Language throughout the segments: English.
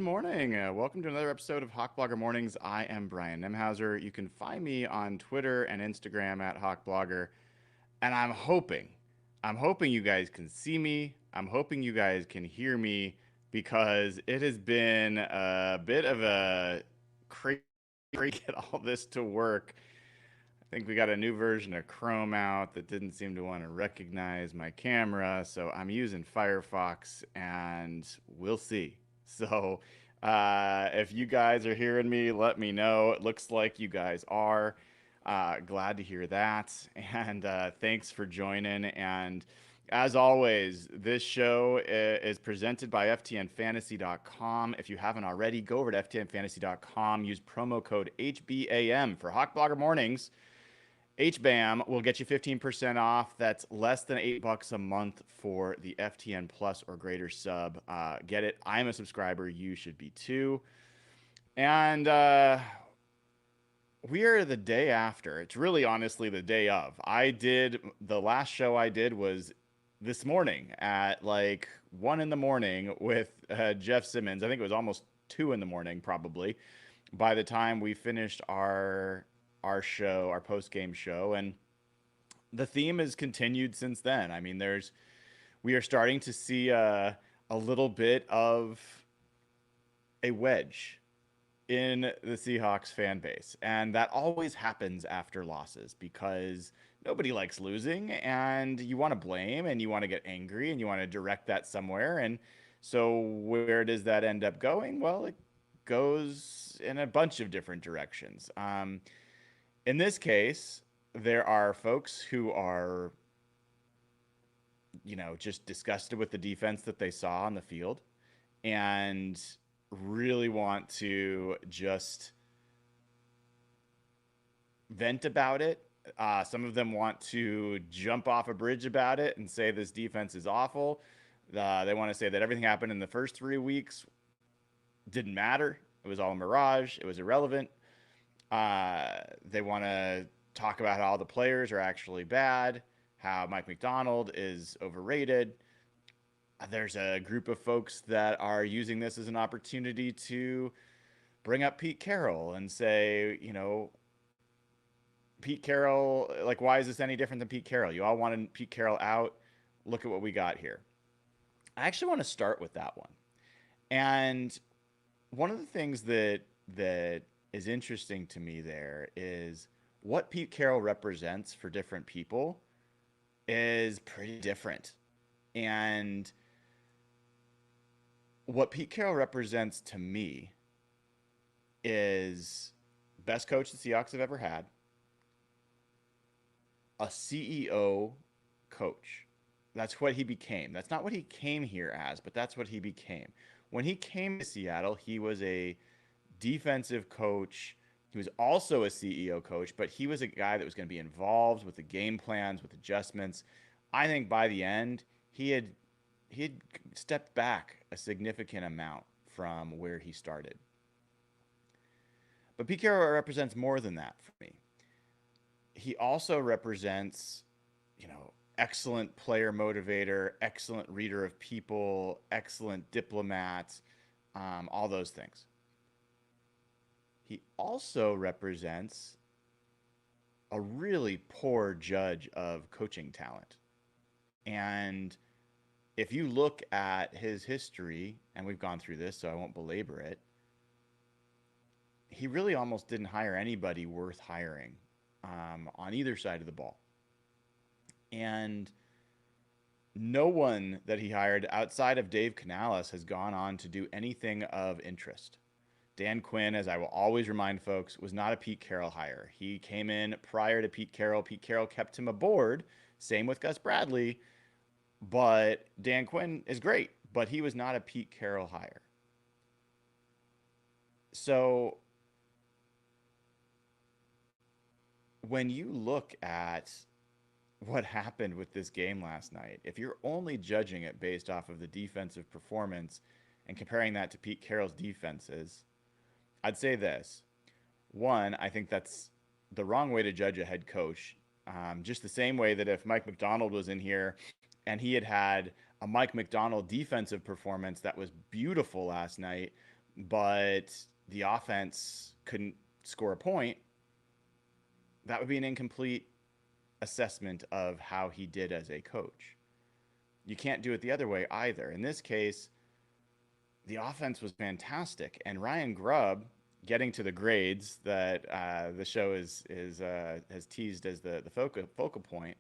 morning. Welcome to another episode of Hawk Blogger Mornings. I am Brian Nemhauser. You can find me on Twitter and Instagram at Hawk Blogger. And I'm hoping you guys can see me. I'm hoping you guys can hear me because it has been a bit of a crazy to get all this to work. I think we got a new version of Chrome out that didn't seem to want to recognize my camera, so I'm using Firefox, and we'll see. So, if you guys are hearing me, let me know. It looks like you guys are. Glad to hear that, and thanks for joining. And as always, this show is presented by FTNFantasy.com. If you haven't already, go over to FTNFantasy.com. Use promo code HBAM for Hawk Blogger Mornings. HBAM will get you 15% off. That's less than $8 a month for the FTN Plus or greater sub. Get it. I'm a subscriber. You should be too. And we are the day after. It's really honestly the day of. The last show I did was this morning at like 1 in the morning with Jeff Simmons. I think it was almost 2 in the morning, probably, by the time we finished our show, our post game show, and the theme has continued since then. I mean, we are starting to see a little bit of a wedge in the Seahawks fan base, and that always happens after losses because nobody likes losing, and you want to blame, and you want to get angry, and you want to direct that somewhere. And so, where does that end up going? Well, it goes in a bunch of different directions. In this case, there are folks who are, just disgusted with the defense that they saw on the field and really want to just vent about it. Some of them want to jump off a bridge about it and say this defense is awful. They want to say that everything happened in the first 3 weeks didn't matter. It was all a mirage. It was irrelevant. They want to talk about how all the players are actually bad, how Mike McDonald is overrated. There's a group of folks that are using this as an opportunity to bring up Pete Carroll and say, Pete Carroll, like, why is this any different than Pete Carroll? You all wanted Pete Carroll out. Look at what we got here. I actually want to start with that one. And one of the things that is interesting to me there is what Pete Carroll represents for different people is pretty different. And what Pete Carroll represents to me is best coach the Seahawks have ever had, a CEO coach. That's what he became. That's not what he came here as, but that's what he became. When he came to Seattle, he was a defensive coach. He was also a CEO coach, but he was a guy that was going to be involved with the game plans, with adjustments. I think by the end, he had stepped back a significant amount from where he started. But Pete Carroll represents more than that for me. He also represents, excellent player motivator, excellent reader of people, excellent diplomat, all those things. He also represents a really poor judge of coaching talent. And if you look at his history, and we've gone through this, so I won't belabor it, he really almost didn't hire anybody worth hiring on either side of the ball. And no one that he hired outside of Dave Canales has gone on to do anything of interest. Dan Quinn, as I will always remind folks, was not a Pete Carroll hire. He came in prior to Pete Carroll. Pete Carroll kept him aboard. Same with Gus Bradley. But Dan Quinn is great, but he was not a Pete Carroll hire. So when you look at what happened with this game last night, if you're only judging it based off of the defensive performance and comparing that to Pete Carroll's defenses, I'd say this. One, I think that's the wrong way to judge a head coach. Just the same way that if Mike McDonald was in here and he had a Mike McDonald defensive performance that was beautiful last night, but the offense couldn't score a point, that would be an incomplete assessment of how he did as a coach. You can't do it the other way either. In this case, the offense was fantastic, and Ryan Grubb, getting to the grades that the show is has teased as the focal point.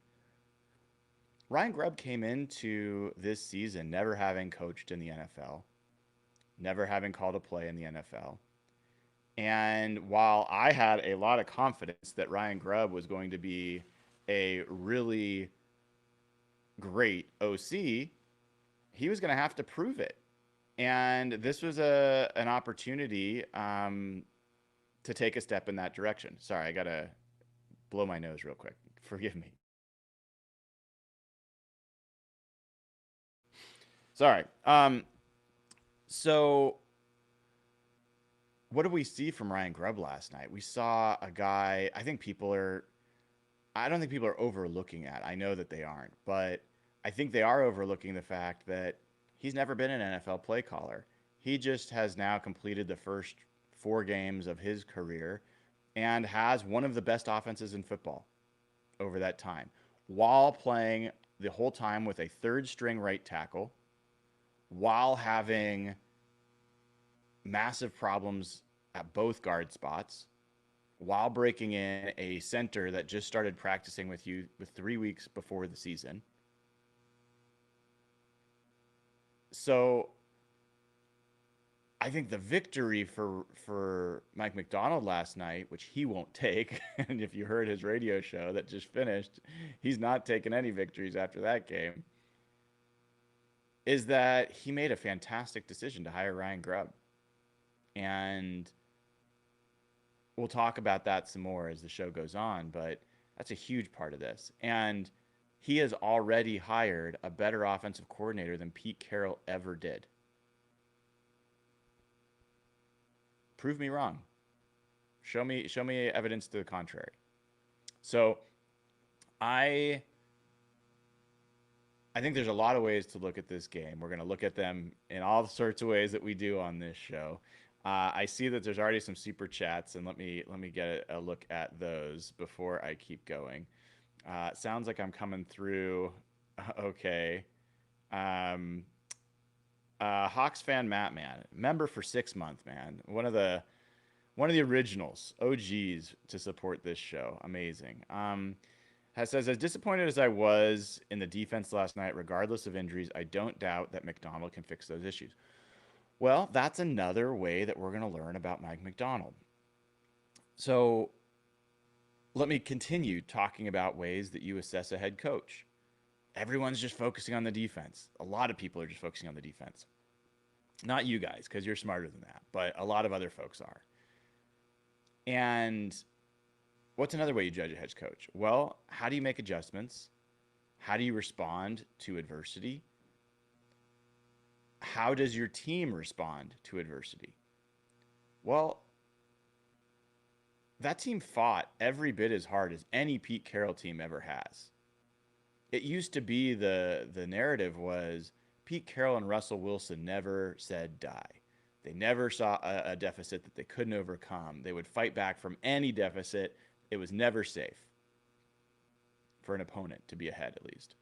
Ryan Grubb came into this season never having coached in the NFL, never having called a play in the NFL. And while I had a lot of confidence that Ryan Grubb was going to be a really great OC, he was going to have to prove it. And this was an opportunity to take a step in that direction. Sorry, I got to blow my nose real quick. Forgive me. Sorry. So what did we see from Ryan Grubb last night? We saw a guy. I don't think people are overlooking at. I know that they aren't, but I think they are overlooking the fact that he's never been an NFL play caller. He just has now completed the first 4 games of his career and has one of the best offenses in football over that time, while playing the whole time with a third string right tackle, while having massive problems at both guard spots, while breaking in a center that just started practicing with you with 3 weeks before the season. So I think the victory for Mike Macdonald last night, which he won't take, and if you heard his radio show that just finished, he's not taking any victories after that game, is that he made a fantastic decision to hire Ryan Grubb. And we'll talk about that some more as the show goes on, but that's a huge part of this. And he has already hired a better offensive coordinator than Pete Carroll ever did. Prove me wrong. Show me evidence to the contrary. So I think there's a lot of ways to look at this game. We're going to look at them in all sorts of ways that we do on this show. I see that there's already some super chats, and let me get a look at those before I keep going. Sounds like I'm coming through okay. Um, Hawks fan Matt, man, member for 6 months, man. One of the originals, OGs to support this show. Amazing. Says, as disappointed as I was in the defense last night, regardless of injuries, I don't doubt that McDonald can fix those issues. Well, that's another way that we're going to learn about Mike Macdonald. So let me continue talking about ways that you assess a head coach. Everyone's just focusing on the defense. A lot of people are just focusing on the defense. Not you guys, because you're smarter than that, but a lot of other folks are. And what's another way you judge a head coach? Well, how do you make adjustments? How do you respond to adversity? How does your team respond to adversity? Well, that team fought every bit as hard as any Pete Carroll team ever has. It used to be the narrative was Pete Carroll and Russell Wilson never said die. They never saw a deficit that they couldn't overcome. They would fight back from any deficit. It was never safe for an opponent to be ahead, at least.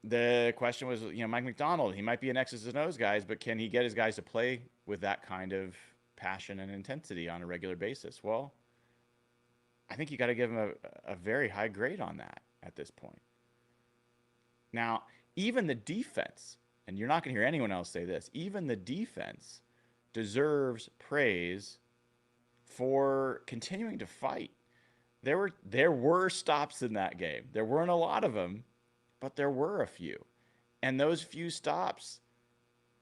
The question was, Mike Macdonald, he might be an X's and O's guys, but can he get his guys to play with that kind of passion and intensity on a regular basis? Well, I think you got to give him a very high grade on that at this point. Now, even the defense, and you're not going to hear anyone else say this, even the defense deserves praise for continuing to fight. There were stops in that game. There weren't a lot of them, but there were a few. And those few stops,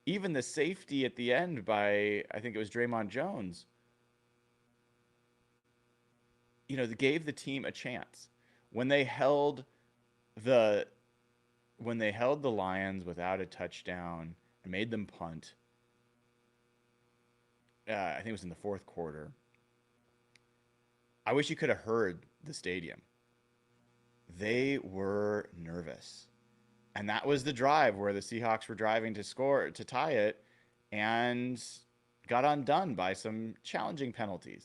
even the safety at the end by, I think it was Draymond Jones, gave the team a chance. When they held the Lions without a touchdown and made them punt, I think it was in the fourth quarter, I wish you could have heard the stadium. They were nervous. And that was the drive where the Seahawks were driving to tie it. and got undone by some challenging penalties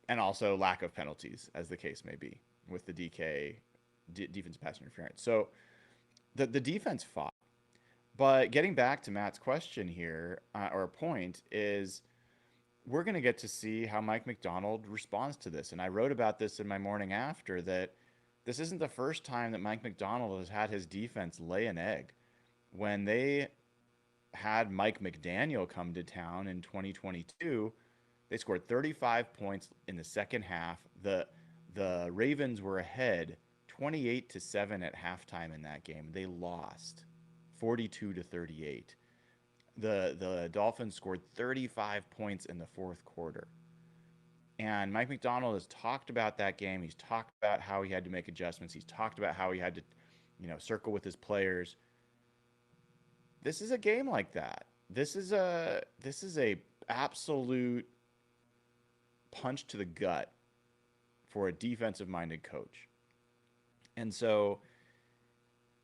and also lack of penalties, as the case may be, with the defense pass interference. So the defense fought. But getting back to Matt's question here, or point, is we're going to get to see how Mike Macdonald responds to this. And I wrote about this in my morning after that this isn't the first time that Mike Macdonald has had his defense lay an egg. When they had Mike McDaniel come to town in 2022, they scored 35 points in the second half. The Ravens were ahead 28-7 at halftime in that game. They lost 42-38. The Dolphins scored 35 points in the fourth quarter. And Mike Macdonald has talked about that game. He's talked about how he had to make adjustments. He's talked about how he had to, circle with his players. This is a game like that. This is a absolute punch to the gut for a defensive minded coach. And so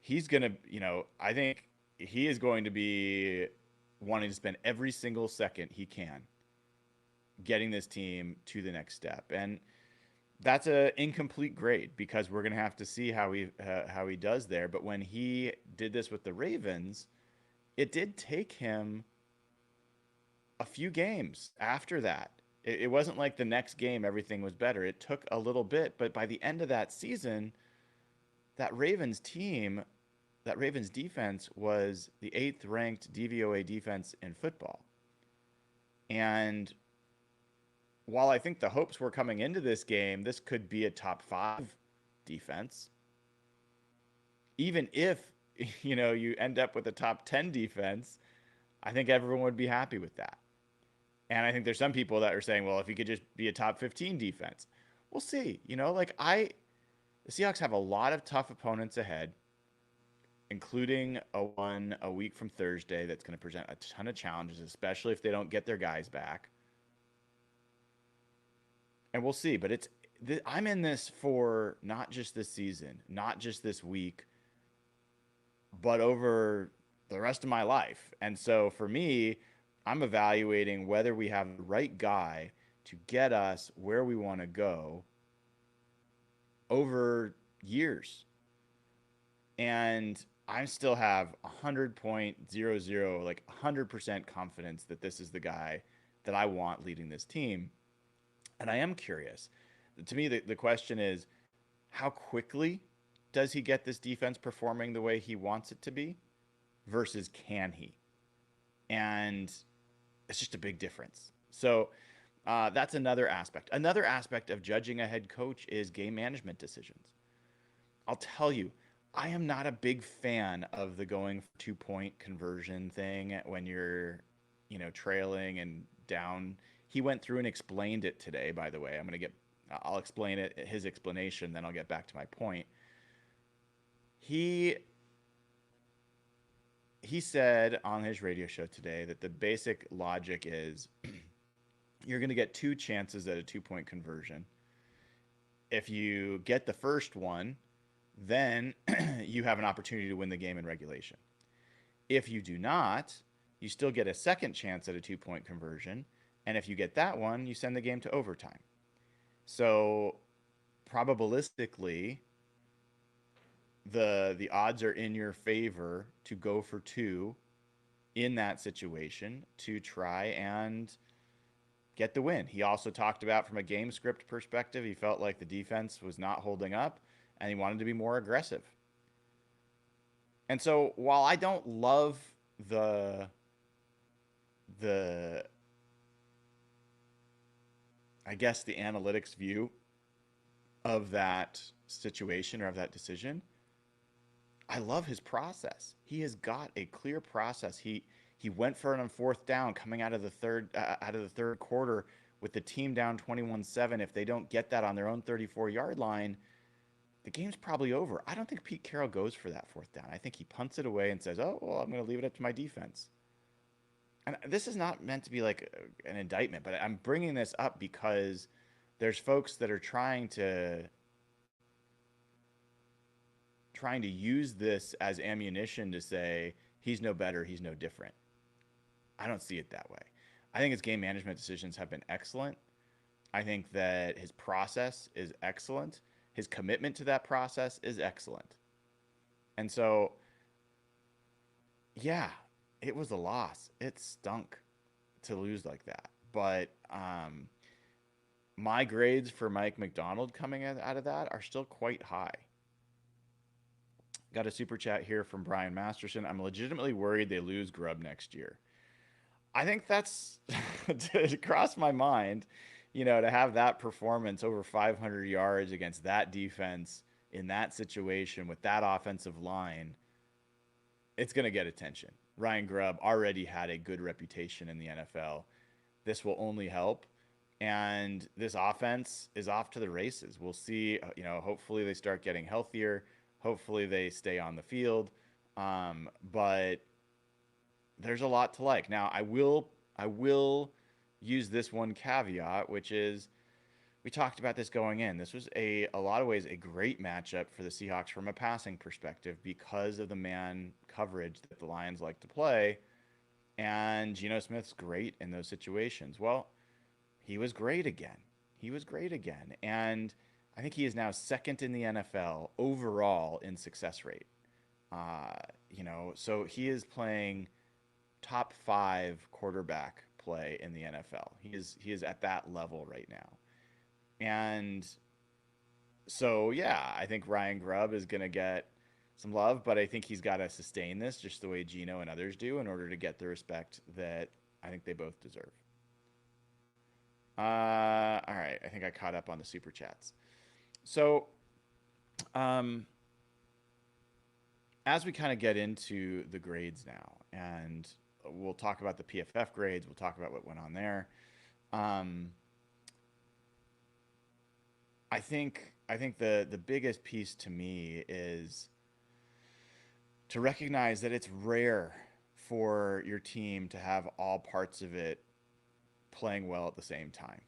he's going to, I think he is going to be wanting to spend every single second he can getting this team to the next step. And that's an incomplete grade because we're going to have to see how he does there. But when he did this with the Ravens, it did take him a few games after that. It wasn't like the next game everything was better. It took a little bit, but by the end of that season, that Ravens defense was the 8th ranked DVOA defense in football. And while I think the hopes were coming into this game, this could be a top 5 defense. Even if, you end up with a top 10 defense, I think everyone would be happy with that. And I think there's some people that are saying, well, if he could just be a top 15 defense, we'll see. The Seahawks have a lot of tough opponents ahead, including one a week from Thursday that's going to present a ton of challenges, especially if they don't get their guys back. And we'll see. But I'm in this for not just this season, not just this week, but over the rest of my life. And so for me, I'm evaluating whether we have the right guy to get us where we want to go over years. And I still have 100.00, like 100% confidence that this is the guy that I want leading this team. And I am curious. To me, the question is, how quickly does he get this defense performing the way he wants it to be versus can he? And it's just a big difference. So that's another aspect. Another aspect of judging a head coach is game management decisions. I'll tell you, I am not a big fan of the going for 2-point conversion thing when you're, trailing and down. He went through and explained it today, by the way. I'll explain it, his explanation, then I'll get back to my point. He said on his radio show today that the basic logic is you're going to get 2 chances at a 2-point conversion. If you get the first one, then you have an opportunity to win the game in regulation. If you do not, you still get a second chance at a 2-point conversion. And if you get that one, you send the game to overtime. So probabilistically, the odds are in your favor to go for 2 in that situation to try and get the win. He also talked about from a game script perspective, he felt like the defense was not holding up and he wanted to be more aggressive. And so while I don't love the I guess the analytics view of that situation or of that decision, I love his process. He has got a clear process. He went for it on 4th down coming out of the third quarter with the team down 21-7. If they don't get that on their own 34-yard line, the game's probably over. I don't think Pete Carroll goes for that 4th down. I think he punts it away and says, oh, well, I'm going to leave it up to my defense. And this is not meant to be like an indictment, but I'm bringing this up because there's folks that are trying to use this as ammunition to say, he's no better, he's no different. I don't see it that way. I think his game management decisions have been excellent. I think that his process is excellent. His commitment to that process is excellent. And so, yeah, it was a loss. It stunk to lose like that. But my grades for Mike McDonald coming out of that are still quite high. Got a super chat here from Brian Masterson. I'm legitimately worried they lose Grubb next year. I think that's to cross my mind, to have that performance over 500 yards against that defense in that situation with that offensive line, it's going to get attention. Ryan Grubb already had a good reputation in the NFL. This will only help. And this offense is off to the races. We'll see, hopefully they start getting healthier. Hopefully they stay on the field. But there's a lot to like. Now, I will use this one caveat, which is we talked about this going in. This was a lot of ways a great matchup for the Seahawks from a passing perspective because of the man coverage that the Lions like to play. And Geno Smith's great in those situations. Well, he was great again. He was great again. And I think he is now second in the NFL overall in success rate. So he is playing top 5 quarterback play in the NFL. He is at that level right now. And so, yeah, I think Ryan Grubb is going to get some love, but I think he's got to sustain this just the way Geno and others do in order to get the respect that I think they both deserve. All right, I think I caught up on the super chats. So, um, as we kind of get into the grades now, and we'll talk about the PFF grades, we'll talk about what went on there. Um, I think the biggest piece to me is to recognize that it's rare for your team to have all parts of it playing well at the same time.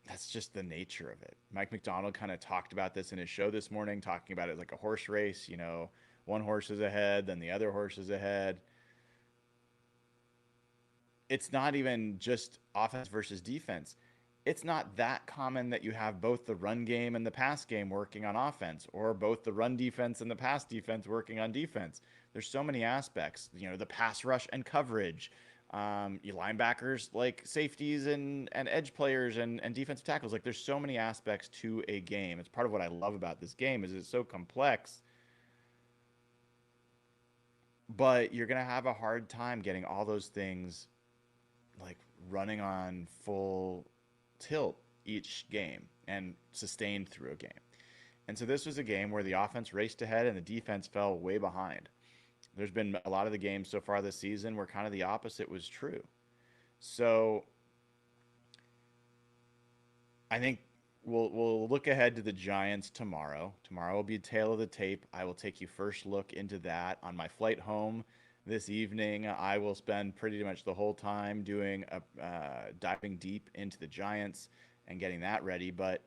That's just the nature of it. Mike McDonald kind of talked about this in his show this morning, talking about it like a horse race. One horse is ahead, then the other horse is ahead. It's not even just offense versus defense. It's not that common that you have both the run game and the pass game working on offense, or both the run defense and the pass defense working on defense. There's so many aspects, the pass rush and coverage, your linebackers, like safeties and edge players and defensive tackles. Like, there's so many aspects to a game. It's part of what I love about this game is it's so complex, but you're going to have a hard time getting all those things like running on full tilt each game and sustained through a game. And so this was a game where the offense raced ahead and the defense fell way behind. There's been a lot of the games so far this season where kind of the opposite was true. So I think we'll look ahead to the Giants tomorrow. Tomorrow will be a tale of the tape. I will take you first look into that on my flight home this evening. I will spend pretty much the whole time doing diving deep into the Giants and getting that ready. But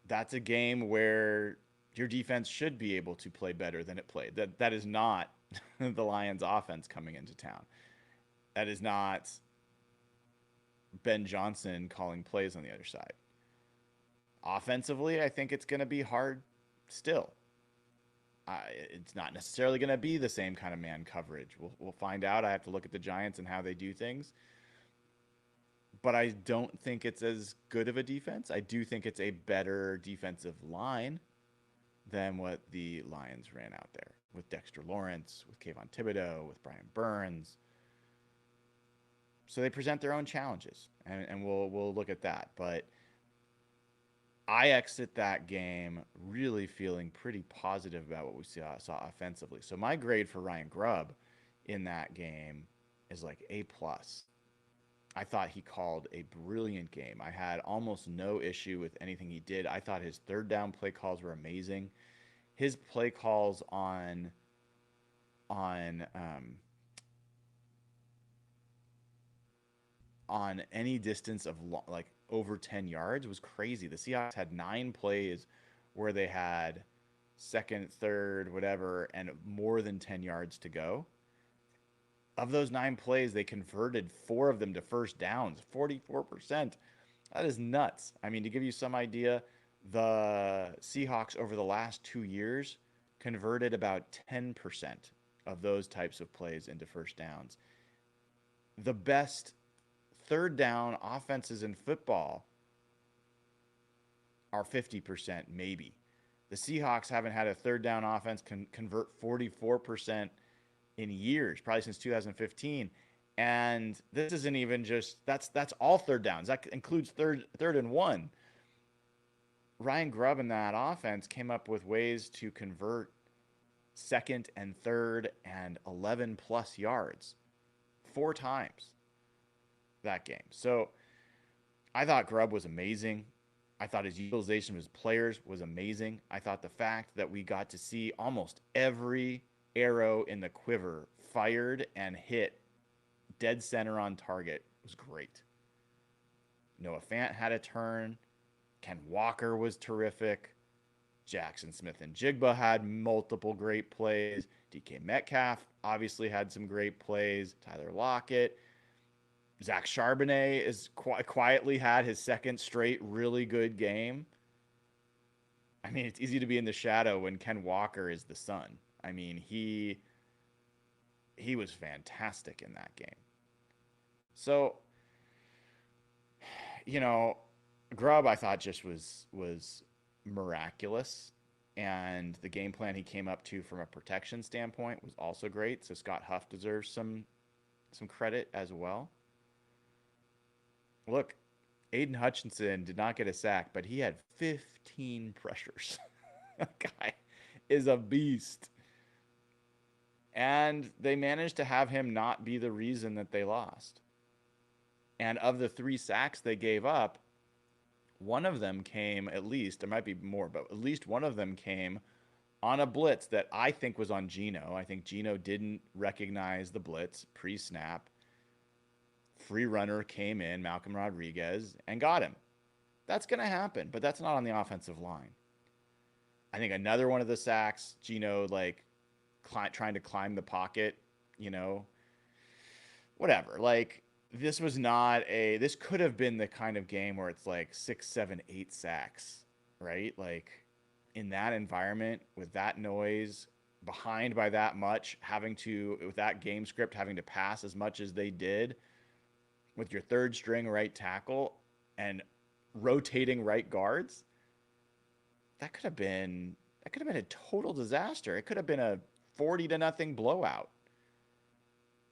that's a game where your defense should be able to play better than it played. That is not the Lions offense coming into town. That is not Ben Johnson calling plays on the other side. Offensively, I think it's going to be hard still. It's not necessarily going to be the same kind of man coverage. We'll find out. I have to look at the Giants and how they do things. But I don't think it's as good of a defense. I do think it's a better defensive line than what the Lions ran out there with Dexter Lawrence, with Kayvon Thibodeau, with Brian Burns. So they present their own challenges, and we'll look at that. But I exit that game really feeling pretty positive about what we saw offensively. So my grade for Ryan Grubb in that game is like A+. I thought he called a brilliant game. I had almost no issue with anything he did. I thought his third down play calls were amazing. His play calls on any distance of like over 10 yards was crazy. The Seahawks had 9 plays where they had second, third, whatever, and more than 10 yards to go. Of those 9 plays, they converted 4 of them to first downs, 44%. That is nuts. I mean, to give you some idea, the Seahawks over the last 2 years converted about 10% of those types of plays into first downs. The best third down offenses in football are 50%, maybe. The Seahawks haven't had a third down offense convert 44% in years, probably since 2015. And this isn't even just that's all third downs. That includes third and one. Ryan Grubb in that offense came up with ways to convert second and third and 11 plus yards 4 times that game. So I thought Grubb was amazing. I thought his utilization of his players was amazing. I thought the fact that we got to see almost every arrow in the quiver fired and hit dead center on target was great. Noah Fant had a turn. Ken Walker was terrific. Jackson Smith and Jigba had multiple great plays. DK Metcalf obviously had some great plays. Tyler Lockett. Zach Charbonnet is quietly had his second straight really good game. I mean, it's easy to be in the shadow when Ken Walker is the sun. I mean, he was fantastic in that game. So, you know, Grubb I thought just was miraculous, and the game plan he came up to from a protection standpoint was also great. So Scott Huff deserves some credit as well. Look, Aiden Hutchinson did not get a sack, but he had 15 pressures. That guy is a beast. And they managed to have him not be the reason that they lost. And of the 3 sacks they gave up, one of them came, at least, there might be more, but at least one of them came on a blitz that I think was on Geno. I think Geno didn't recognize the blitz pre-snap. Free runner came in, Malcolm Rodriguez, and got him. That's going to happen, but that's not on the offensive line. I think another one of the sacks, Geno, trying to climb the pocket, whatever. This was not this could have been the kind of game where it's 6, 7, 8 sacks, right? In that environment with that noise, behind by that much, with that game script, having to pass as much as they did with your third string right tackle and rotating right guards, that could have been a total disaster. It could have been a 40-0 blowout,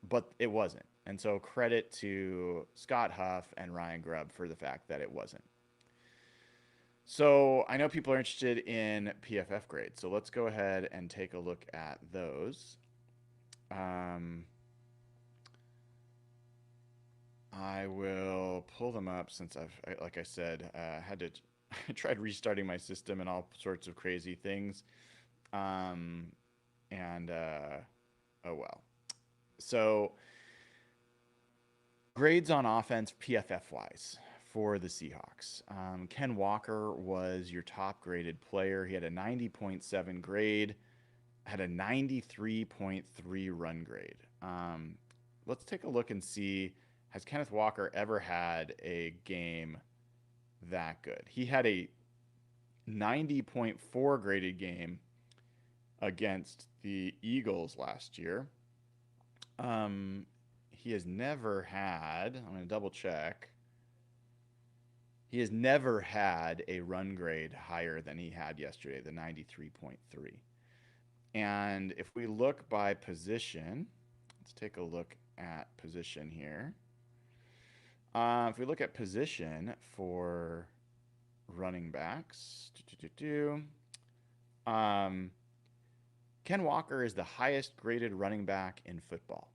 but it wasn't. And so credit to Scott Huff and Ryan Grubb for the fact that it wasn't. So I know people are interested in PFF grades, so let's go ahead and take a look at those. I will pull them up since like I said, had to I tried restarting my system and all sorts of crazy things. Oh well. So grades on offense PFF wise for the Seahawks. Ken Walker was your top graded player. He had a 90.7 grade, had a 93.3 run grade. Let's take a look and see, has Kenneth Walker ever had a game that good? He had a 90.4 graded game against the Eagles last year. He has never had, I'm going to double check. He has never had a run grade higher than he had yesterday, the 93.3. And if we look by position, let's take a look at position here. If we look at position for running backs, Ken Walker is the highest graded running back in football.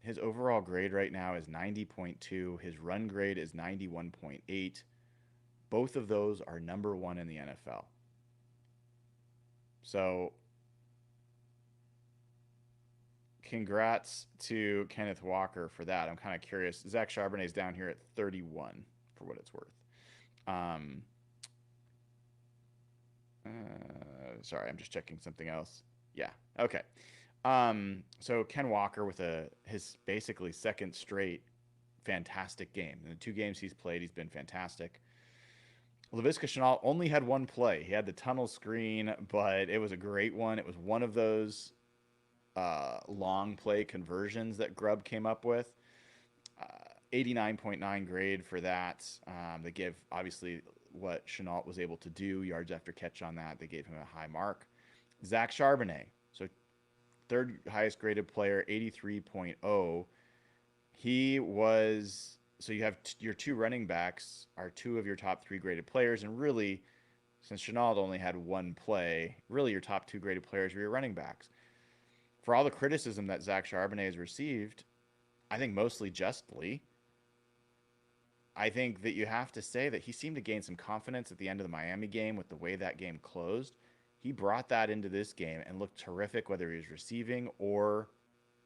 His overall grade right now is 90.2. His run grade is 91.8. Both of those are number 1 in the NFL. So congrats to Kenneth Walker for that. I'm kind of curious. Zach Charbonnet is down here at 31 for what it's worth. Sorry, I'm just checking something else. Yeah. Okay. So Ken Walker with his basically second straight fantastic game. In the two games he's played, he's been fantastic. Laviska Shenault only had one play. He had the tunnel screen, but it was a great one. It was one of those long play conversions that Grubb came up with. 89.9 grade for that. They give obviously what Chenault was able to do, yards after catch on that. They gave him a high mark. Zach Charbonnet, so third highest graded player, 83.0. He was, so you have your two running backs are two of your top three graded players. And really, since Chenault only had one play, really your top two graded players were your running backs. For all the criticism that Zach Charbonnet has received, I think mostly justly, I think that you have to say that he seemed to gain some confidence at the end of the Miami game with the way that game closed. He brought that into this game and looked terrific, whether he was receiving or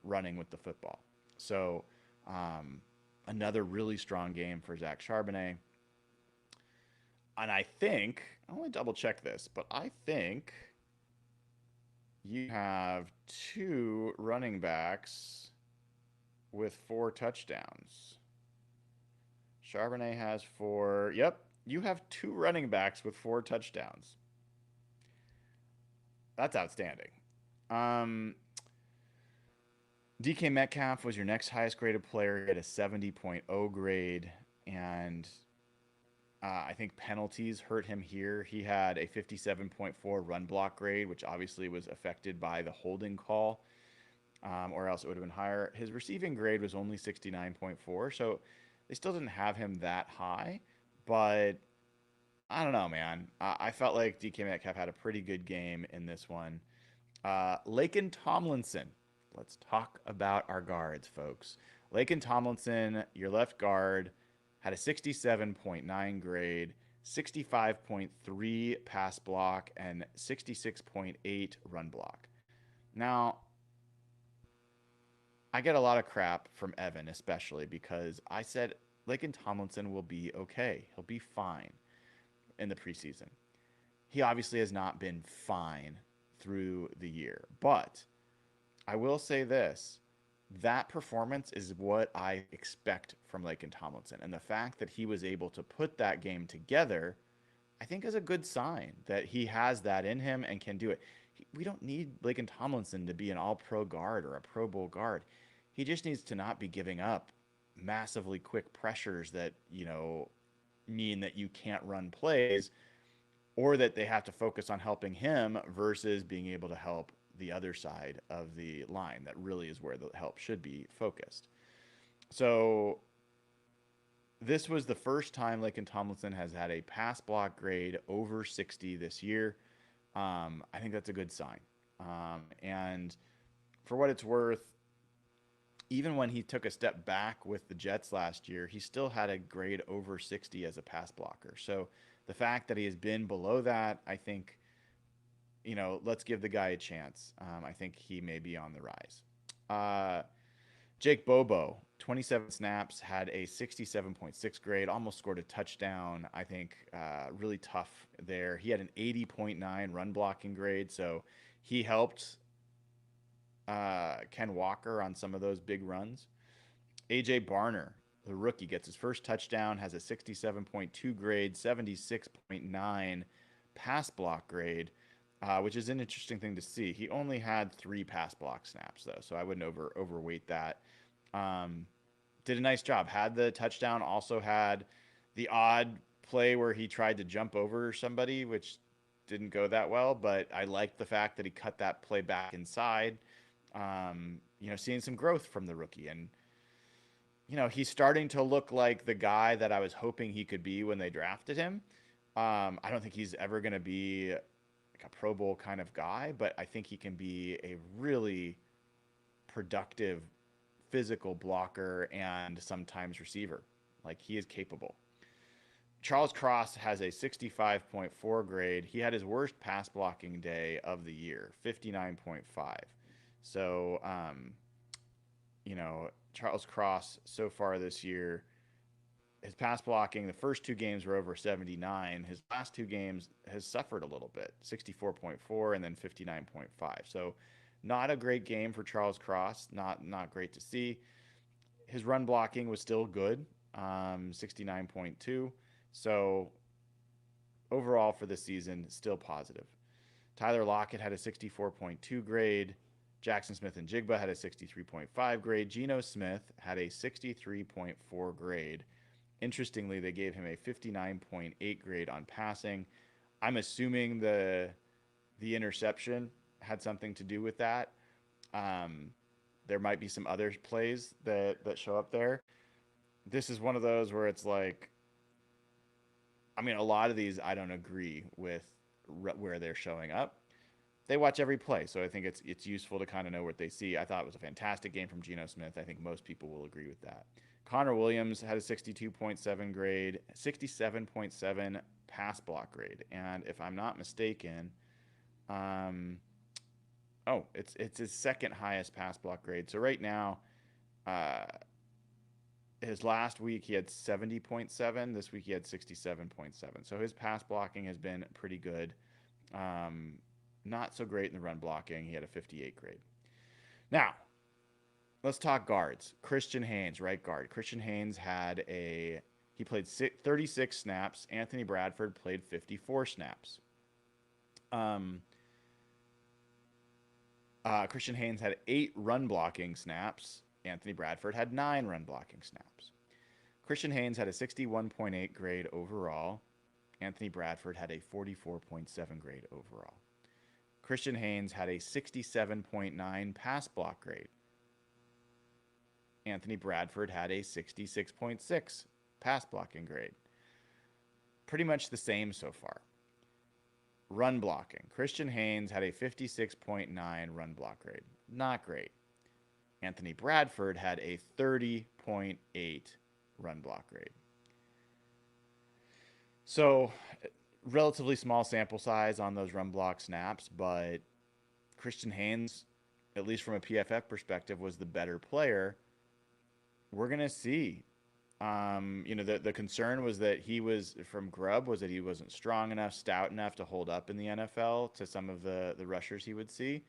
running with the football. So, another really strong game for Zach Charbonnet. And I think, I want to double check this, but I think you have two running backs with 4 touchdowns. Charbonnet has 4. Yep, you have 2 running backs with 4 touchdowns. That's outstanding. DK Metcalf was your next highest graded player. He had a 70.0 grade, and I think penalties hurt him here. He had a 57.4 run block grade, which obviously was affected by the holding call, or else it would have been higher. His receiving grade was only 69.4, so they still didn't have him that high, but I don't know, man. I felt like DK Metcalf had a pretty good game in this one. Laken Tomlinson. Let's talk about our guards, folks. Laken Tomlinson, your left guard, had a 67.9 grade, 65.3 pass block, and 66.8 run block. Now, I get a lot of crap from Evan, especially because I said Laken Tomlinson will be okay. He'll be fine in the preseason. He obviously has not been fine through the year, but I will say this. That performance is what I expect from Laken Tomlinson. And the fact that he was able to put that game together, I think is a good sign that he has that in him and can do it. We don't need Laken Tomlinson to be an all-pro guard or a Pro Bowl guard. He just needs to not be giving up massively quick pressures that, mean that you can't run plays, or that they have to focus on helping him versus being able to help the other side of the line. That really is where the help should be focused. So this was the first time Laken Tomlinson has had a pass block grade over 60 this year. I think that's a good sign. And for what it's worth, even when he took a step back with the Jets last year, he still had a grade over 60 as a pass blocker. So the fact that he has been below that, I think, let's give the guy a chance. I think he may be on the rise. Jake Bobo, 27 snaps, had a 67.6 grade, almost scored a touchdown. I think really tough there. He had an 80.9 run blocking grade, so he helped Ken Walker on some of those big runs. AJ Barner, the rookie, gets his first touchdown, has a 67.2 grade, 76.9 pass block grade, which is an interesting thing to see. He only had 3 pass block snaps, though, so I wouldn't overweight that. Did a nice job. Had the touchdown, also had the odd play where he tried to jump over somebody, which didn't go that well, but I liked the fact that he cut that play back inside. Seeing some growth from the rookie. And, he's starting to look like the guy that I was hoping he could be when they drafted him. I don't think he's ever going to be like a Pro Bowl kind of guy, but I think he can be a really productive physical blocker and sometimes receiver. Like, he is capable. Charles Cross has a 65.4 grade. He had his worst pass blocking day of the year, 59.5. So, Charles Cross so far this year, his pass blocking, the first two games were over 79. His last two games has suffered a little bit, 64.4 and then 59.5. So not a great game for Charles Cross. Not great to see. His run blocking was still good, 69.2. So overall for the season, still positive. Tyler Lockett had a 64.2 grade. Jackson Smith and Jigba had a 63.5 grade. Geno Smith had a 63.4 grade. Interestingly, they gave him a 59.8 grade on passing. I'm assuming the interception had something to do with that. There might be some other plays that show up there. This is one of those where it's like, I mean, a lot of these I don't agree with where they're showing up. They watch every play, so I think it's useful to kind of know what they see. I thought it was a fantastic game from Geno Smith. I think most people will agree with that. Connor Williams had a 62.7 grade, 67.7 pass block grade, and if I'm not mistaken, it's his second highest pass block grade. So right now, uh, his last week he had 70.7. This week he had 67.7. So his pass blocking has been pretty good. Not so great in the run blocking. He had a 58 grade. Now, let's talk guards. Christian Haynes, right guard. Christian Haynes he played 36 snaps. Anthony Bradford played 54 snaps. Christian Haynes had 8 run blocking snaps. Anthony Bradford had 9 run blocking snaps. Christian Haynes had a 61.8 grade overall. Anthony Bradford had a 44.7 grade overall. Christian Haynes had a 67.9 pass block grade. Anthony Bradford had a 66.6 pass blocking grade. Pretty much the same so far. Run blocking. Christian Haynes had a 56.9 run block grade. Not great. Anthony Bradford had a 30.8 run block grade. So, relatively small sample size on those run block snaps, but Christian Haynes, at least from a PFF perspective, was the better player. We're going to see. The concern was that he was, from Grubb, was that he wasn't strong enough, stout enough to hold up in the NFL to some of the rushers he would see.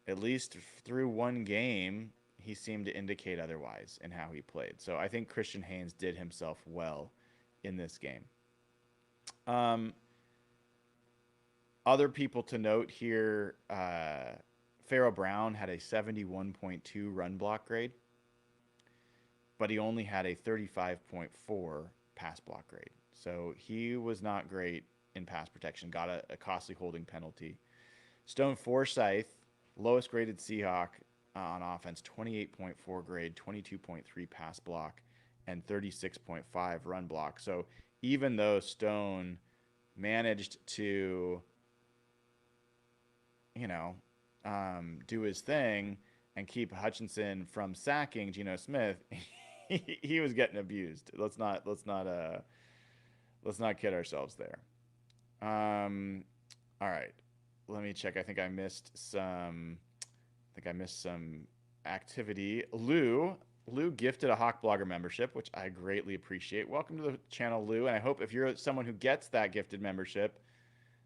At least through one game, he seemed to indicate otherwise in how he played. So I think Christian Haynes did himself well in this game. Other people to note here, Pharaoh Brown had a 71.2 run block grade, but he only had a 35.4 pass block grade. So he was not great in pass protection, got a costly holding penalty. Stone Forsythe, lowest graded Seahawk on offense, 28.4 grade, 22.3 pass block, and 36.5 run block. So even though Stone managed to, do his thing and keep Hutchinson from sacking Geno Smith, he was getting abused. Let's not kid ourselves there. All right, let me check. I think I missed some activity. Lou gifted a Hawk Blogger membership, which I greatly appreciate. Welcome to the channel, Lou, and I hope if you're someone who gets that gifted membership,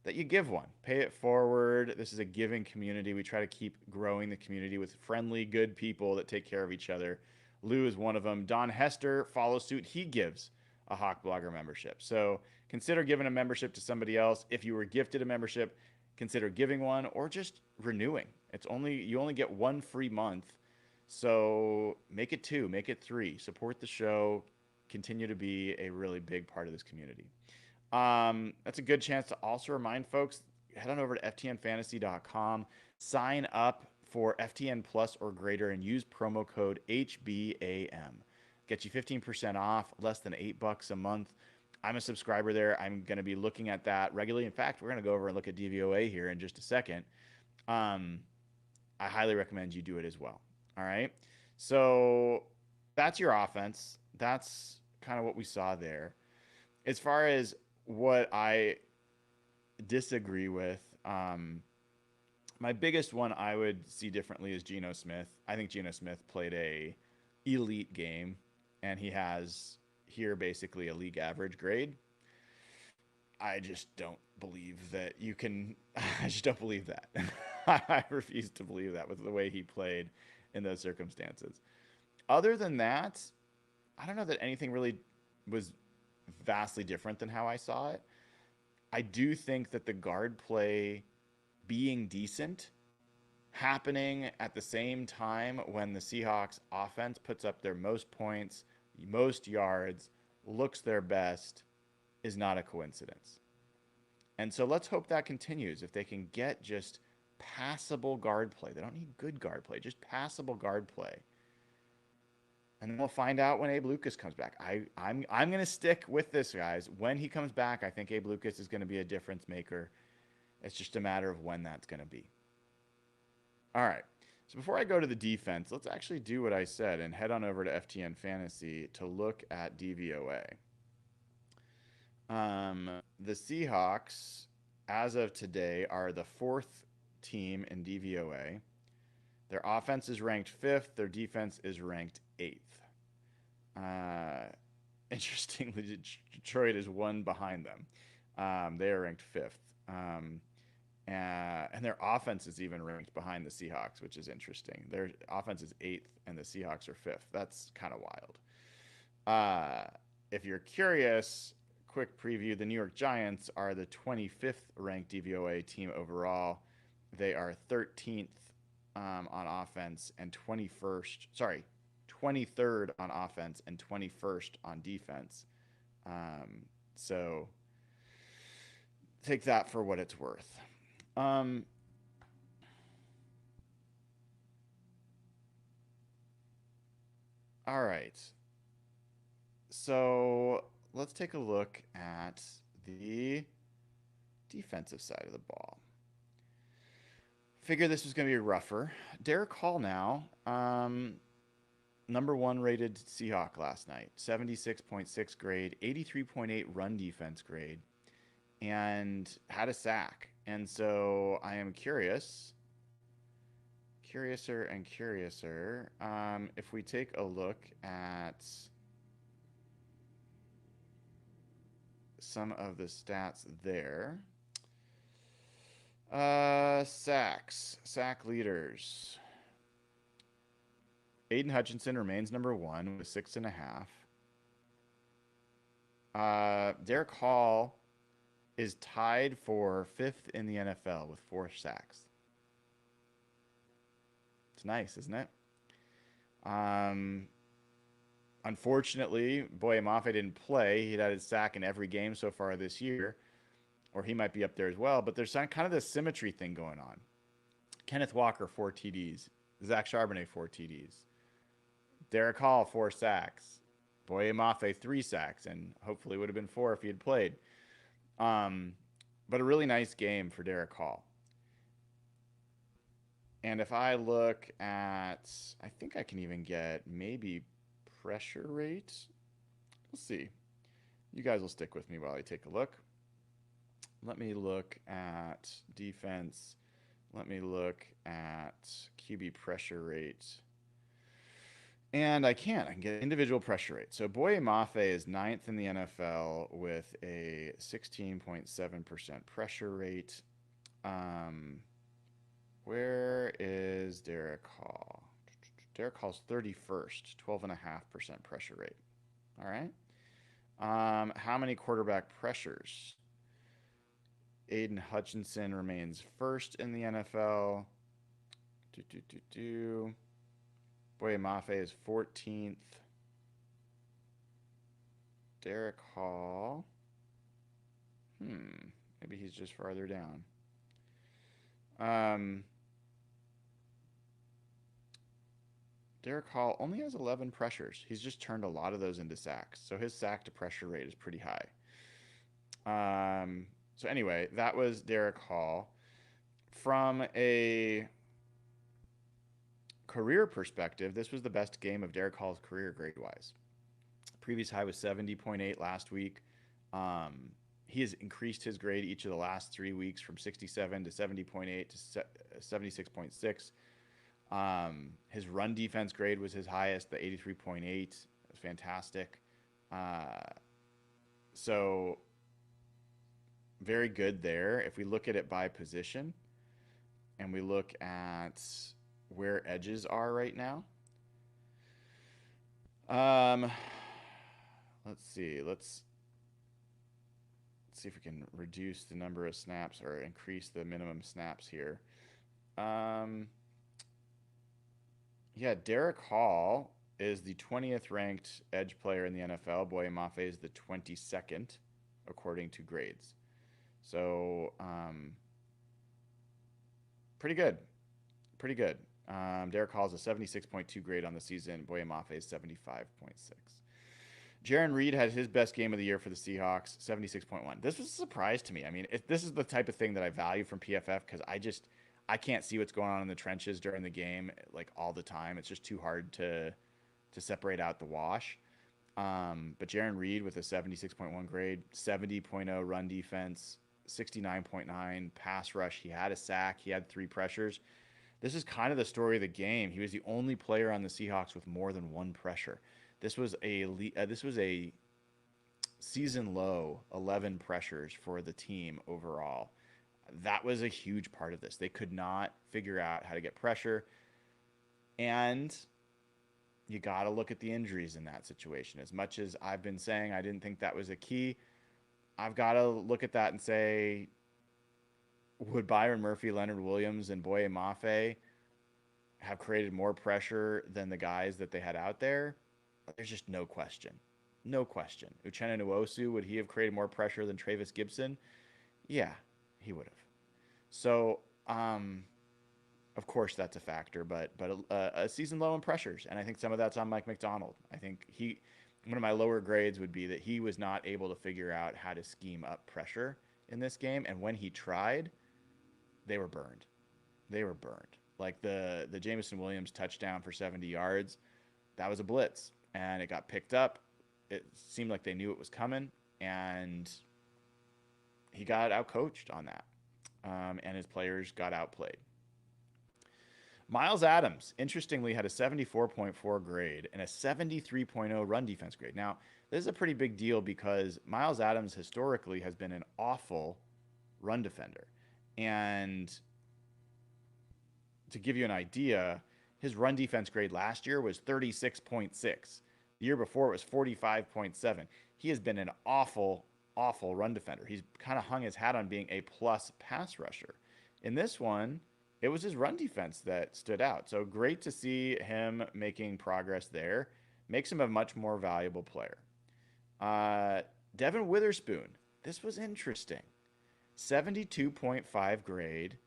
that you give one. Pay it forward. This is a giving community. We try to keep growing the community with friendly, good people that take care of each other. Lou is one of them. Don Hester follows suit. He gives a Hawk Blogger membership. So consider giving a membership to somebody else. If you were gifted a membership, consider giving one or just renewing. You only get one free month. So make it 2, make it 3. Support the show. Continue to be a really big part of this community. That's a good chance to also remind folks, head on over to ftnfantasy.com, sign up for FTN Plus or greater, and use promo code HBAM. Get you 15% off, less than $8 a month. I'm a subscriber there. I'm going to be looking at that regularly. In fact, we're going to go over and look at DVOA here in just a second. I highly recommend you do it as well. All right. So that's your offense. That's kind of what we saw there. As far as what I disagree with, my biggest one I would see differently is Geno Smith. I think Geno Smith played a elite game, and he has here basically a league average grade. I just don't believe that you can. I just don't believe that. I refuse to believe that with the way he played in those circumstances. Other than that, I don't know that anything really was vastly different than how I saw it. I do think that the guard play being decent, happening at the same time when the Seahawks offense puts up their most points, most yards, looks their best, is not a coincidence. And so let's hope that continues. If they can get just passable guard play, they don't need good guard play, just passable guard play. And then we'll find out when Abe Lucas comes back. I'm going to stick with this, guys. When he comes back, I think Abe Lucas is going to be a difference maker. It's just a matter of when that's going to be. All right. So before I go to the defense, let's actually do what I said and head on over to FTN Fantasy to look at DVOA. The Seahawks, as of today, are the 4th team in DVOA. Their offense is ranked 5th. Their defense is ranked 8th. Interestingly, Detroit is 1 behind them. They are ranked 5th. And their offense is even ranked behind the Seahawks, which is interesting. Their offense is 8th, and the Seahawks are 5th. That's kind of wild. If you're curious, quick preview, the New York Giants are the 25th ranked DVOA team overall. They are 13th on offense and 23rd on offense and 21st on defense. So take that for what it's worth. All right. So let's take a look at the defensive side of the ball. Figure this was going to be rougher. Derek Hall now, number 1 rated Seahawk last night, 76.6 grade, 83.8 run defense grade, and had a sack. And so I am curiouser and curiouser, if we take a look at some of the stats there. Sack leaders. Aiden Hutchinson remains number 1 with 6.5. Derek Hall is tied for 5th in the NFL with 4 sacks. It's nice, isn't it? Unfortunately, Boye Mafe didn't play. He'd had his sack in every game so far this year, or he might be up there as well. But there's kind of this symmetry thing going on. Kenneth Walker, 4 TDs. Zach Charbonnet, 4 TDs. Derek Hall, 4 sacks. Boye Mafe, 3 sacks, and hopefully would have been 4 if he had played. But a really nice game for Derek Hall. And if I look at, I think I can even get maybe pressure rate. We'll see. You guys will stick with me while I take a look. Let me look at defense. Let me look at QB pressure rate. And I can get individual pressure rate. So Boye Mafe is 9th in the NFL with a 16.7% pressure rate. Where is Derek Hall? Derek Hall's 31st, 12.5% pressure rate. All right. How many quarterback pressures? Aiden Hutchinson remains 1st in the NFL. Boye Mafe is 14th. Derek Hall. Maybe he's just farther down. Derek Hall only has 11 pressures. He's just turned a lot of those into sacks. So his sack to pressure rate is pretty high. So anyway, that was Derek Hall. From a career perspective, this was the best game of Derek Hall's career grade-wise. Previous high was 70.8 last week. He has increased his grade each of the last 3 weeks from 67 to 70.8 to 76.6. His run defense grade was his highest, the 83.8. It was fantastic. Uh, so very good there. If we look at it by position and we look at where edges are right now, um, let's see. Let's see if we can reduce the number of snaps or increase the minimum snaps here. Um, yeah, Derek Hall is the 20th ranked edge player in the NFL. Boye Mafe is the 22nd, according to grades. So, pretty good. Pretty good. Derek Hall is a 76.2 grade on the season. Boye Mafe is 75.6. Jaron Reed had his best game of the year for the Seahawks, 76.1. This was a surprise to me. I mean, this is the type of thing that I value from PFF because I can't see what's going on in the trenches during the game like all the time. It's just too hard to separate out the wash. But Jaron Reed with a 76.1 grade, 70.0 run defense, 69.9 pass rush. He had a sack. He had 3 pressures. This is kind of the story of the game. He was the only player on the Seahawks with more than 1 pressure. This was a season low 11 pressures for the team overall. That was a huge part of this. They could not figure out how to get pressure. And you got to look at the injuries in that situation. As much as I've been saying I didn't think that was a key, I've got to look at that and say, would Byron Murphy, Leonard Williams, and Boye Mafe have created more pressure than the guys that they had out there? There's just no question. No question. Uchenna Nwosu, would he have created more pressure than Travis Gibson? Yeah, he would have. So, of course, that's a factor, but a season low in pressures, and I think some of that's on Mike Macdonald. I think one of my lower grades would be that he was not able to figure out how to scheme up pressure in this game, and when he tried, they were burned. They were burned. Like the Jameson Williams touchdown for 70 yards, that was a blitz, and it got picked up. It seemed like they knew it was coming, and he got outcoached on that, and his players got outplayed. Miles Adams, interestingly, had a 74.4 grade and a 73.0 run defense grade. Now, this is a pretty big deal because Miles Adams historically has been an awful run defender. And to give you an idea, his run defense grade last year was 36.6. The year before it was 45.7. He has been an awful, awful run defender. He's kind of hung his hat on being a plus pass rusher. In this one, it was his run defense that stood out. So great to see him making progress there. Makes him a much more valuable player. Devin Witherspoon. This was interesting. 72.5 grade.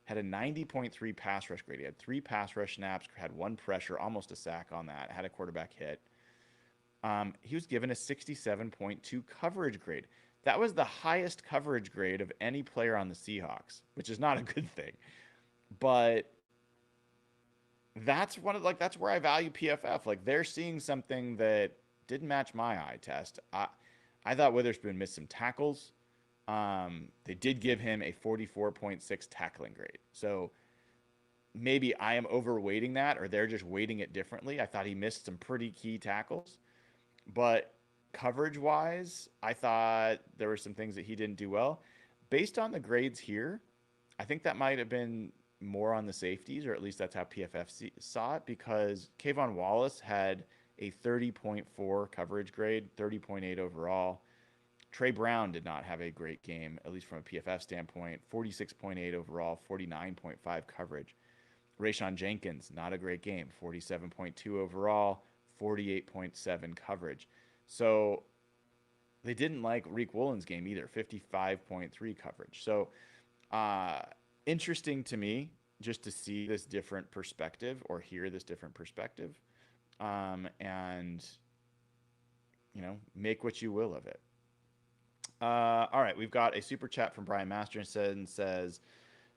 Had a 90.3 pass rush grade. He had 3 pass rush snaps, had 1 pressure, almost a sack on that, had a quarterback hit. He was given a 67.2 coverage grade. That was the highest coverage grade of any player on the Seahawks, which is not a good thing. But that's that's where I value PFF. Like they're seeing something that didn't match my eye test. I thought Witherspoon missed some tackles. They did give him a 44.6 tackling grade. So maybe I am overweighting that or they're just weighting it differently. I thought he missed some pretty key tackles. But coverage-wise, I thought there were some things that he didn't do well. Based on the grades here, I think that might have been more on the safeties, or at least that's how PFF saw it, because Kayvon Wallace had a 30.4 coverage grade, 30.8 overall. Trey Brown did not have a great game, at least from a PFF standpoint, 46.8 overall, 49.5 coverage. Rayshawn Jenkins, not a great game, 47.2 overall, 48.7 coverage. So they didn't like Reek Woolen's game either, 55.3 coverage. So interesting to me just to see this different perspective or hear this different perspective, and make what you will of it. All right, we've got a super chat from Brian Masterson. Says,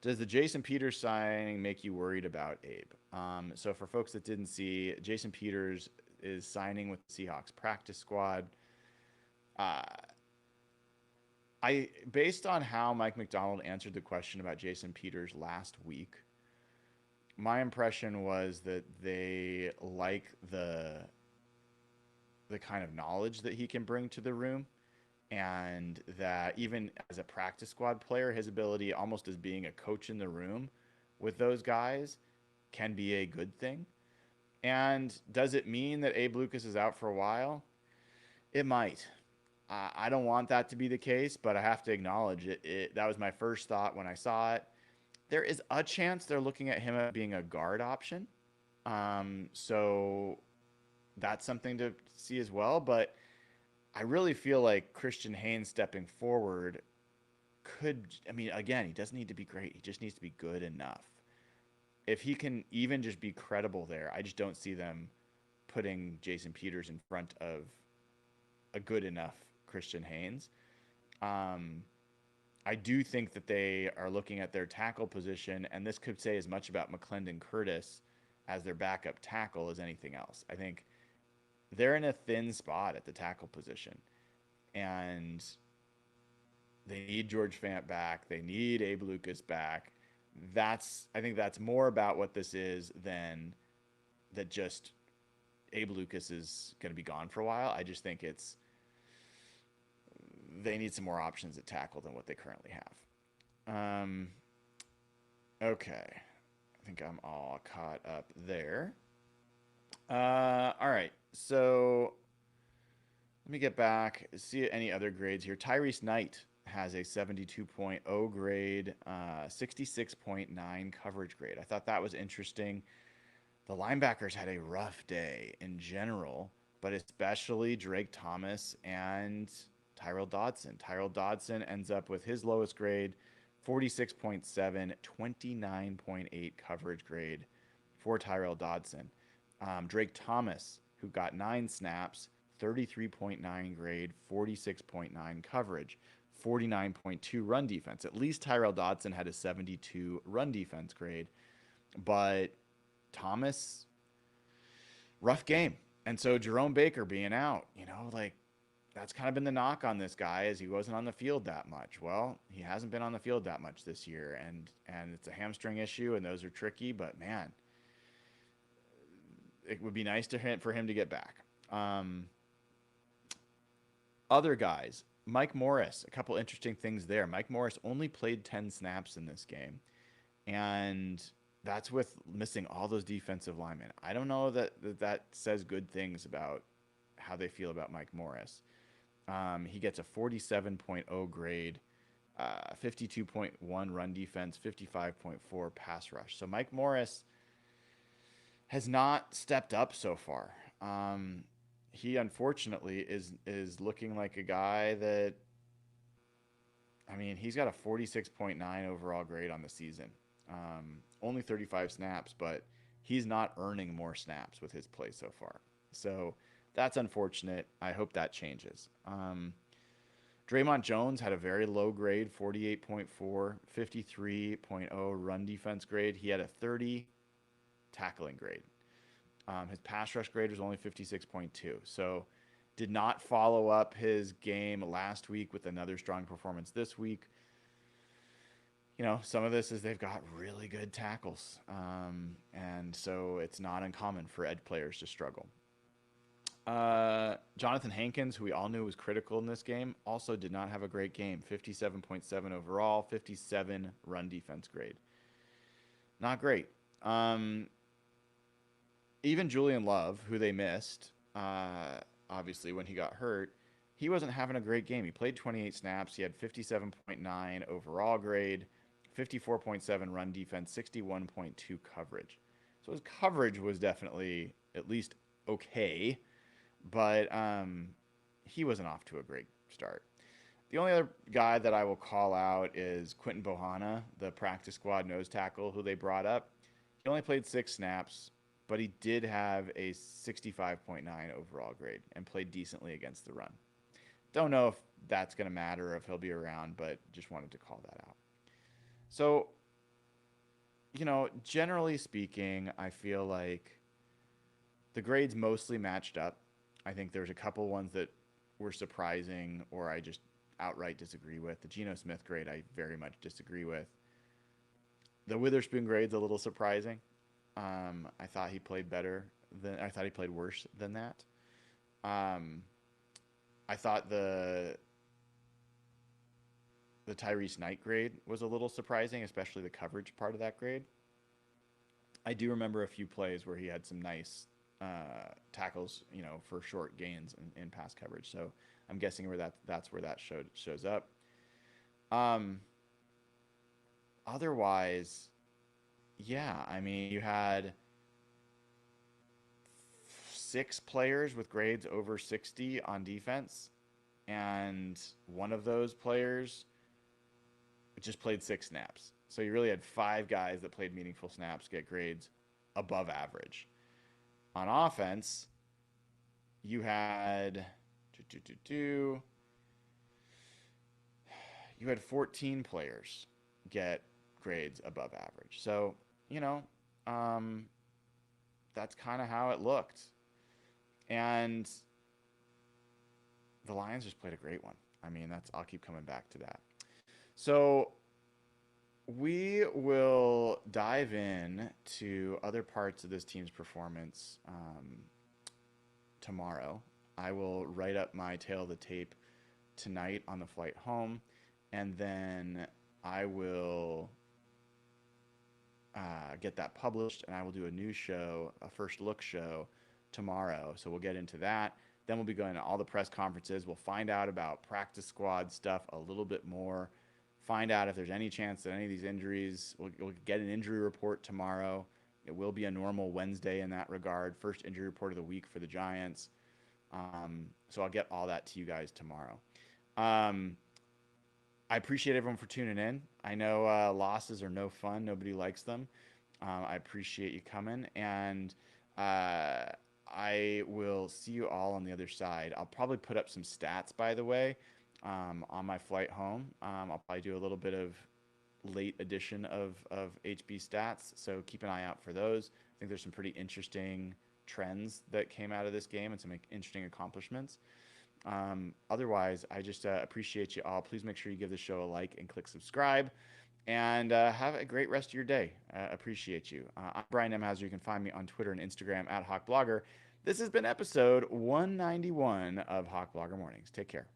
does the Jason Peters signing make you worried about Abe? So for folks that didn't see, Jason Peters is signing with the Seahawks practice squad. Based on how Mike Macdonald answered the question about Jason Peters last week, my impression was that they like the the kind of knowledge that he can bring to the room, and that even as a practice squad player, his ability almost as being a coach in the room with those guys can be a good thing. And does it mean that Abe Lucas is out for a while? It might. I don't want that to be the case, but I have to acknowledge it. That was my first thought when I saw it. There is a chance they're looking at him as being a guard option. So that's something to see as well. But I really feel like Christian Haynes stepping forward could, I mean, again, he doesn't need to be great. He just needs to be good enough. If he can even just be credible there, I just don't see them putting Jason Peters in front of a good enough Christian Haynes. Um, I do think that they are looking at their tackle position, and this could say as much about McClendon Curtis as their backup tackle as anything else. I think they're in a thin spot at the tackle position, and they need George Fant back. They need Abe Lucas back. I think that's more about what this is than that just Abe Lucas is going to be gone for a while. I just think they need some more options at tackle than what they currently have. Okay. I think I'm all caught up there. All right. So let me get back, see any other grades here. Tyrese Knight has a 72.0 grade, 66.9 coverage grade. I thought that was interesting. The linebackers had a rough day in general, but especially Drake Thomas and Tyrell Dodson. Tyrell Dodson ends up with his lowest grade, 46.7, 29.8 coverage grade for Tyrell Dodson. Drake Thomas, who got 9 snaps, 33.9 grade, 46.9 coverage, 49.2 run defense. At least Tyrell Dodson had a 72 run defense grade, but Thomas, rough game. And so Jerome Baker being out, like that's kind of been the knock on this guy, is he wasn't on the field that much. Well, he hasn't been on the field that much this year, and it's a hamstring issue, and those are tricky, but man, it would be nice for him to get back. Other guys, Mike Morris, a couple interesting things there. Mike Morris only played 10 snaps in this game, and that's with missing all those defensive linemen. I don't know that says good things about how they feel about Mike Morris. He gets a 47.0 grade, 52.1 run defense, 55.4 pass rush. So Mike Morris has not stepped up so far. He unfortunately is looking like a guy that, I mean, he's got a 46.9 overall grade on the season. Only 35 snaps, but he's not earning more snaps with his play so far. So that's unfortunate. I hope that changes. Draymond Jones had a very low grade, 48.4, 53.0 run defense grade. He had a 30 tackling grade. His pass rush grade was only 56.2. So did not follow up his game last week with another strong performance this week. Some of this is they've got really good tackles. And so it's not uncommon for edge players to struggle. Jonathan Hankins, who we all knew was critical in this game, also did not have a great game. 57.7 overall, 57 run defense grade. Not great. Even Julian Love, who they missed, obviously when he got hurt, he wasn't having a great game. He played 28 snaps. He had 57.9 overall grade, 54.7 run defense, 61.2 coverage. So his coverage was definitely at least okay, but he wasn't off to a great start. The only other guy that I will call out is Quinton Bohanna, the practice squad nose tackle who they brought up. He only played 6 snaps, but he did have a 65.9 overall grade and played decently against the run. Don't know if that's going to matter or if he'll be around, but just wanted to call that out. So, generally speaking, I feel like the grades mostly matched up. I think there's a couple ones that were surprising or I just outright disagree with. The Geno Smith grade I very much disagree with. The Witherspoon grade's a little surprising. I thought he played worse than that. Um, I thought the Tyrese Knight grade was a little surprising, especially the coverage part of that grade. I do remember a few plays where he had some nice tackles, for short gains in pass coverage. So I'm guessing that's where that shows up. Um, Otherwise, yeah, I mean, you had six players with grades over 60 on defense, and one of those players just played 6 snaps. So you really had five guys that played meaningful snaps get grades above average. On offense, you had you had 14 players get grades above average. So, you know, um, that's kind of how it looked. And the Lions just played a great one. I mean, I'll keep coming back to that. So we will dive in to other parts of this team's performance tomorrow. I will write up my tail of the tape tonight on the flight home, and then I will get that published, and I will do a new show, a first look show tomorrow. So we'll get into that. Then we'll be going to all the press conferences. We'll find out about practice squad stuff a little bit more. Find out if there's any chance that any of these injuries, we'll get an injury report tomorrow. It will be a normal Wednesday in that regard. First injury report of the week for the Giants. So I'll get all that to you guys tomorrow. I appreciate everyone for tuning in. I know losses are no fun. Nobody likes them. I appreciate you coming. And I will see you all on the other side. I'll probably put up some stats, by the way, on my flight home. I'll probably do a little bit of late edition of HB stats. So keep an eye out for those. I think there's some pretty interesting trends that came out of this game and some interesting accomplishments. Otherwise, I just appreciate you all. Please make sure you give the show a like and click subscribe. And have a great rest of your day. Appreciate you. I'm Brian Nemhauser. You can find me on Twitter and Instagram at HawkBlogger. This has been episode 191 of Hawk Blogger Mornings. Take care.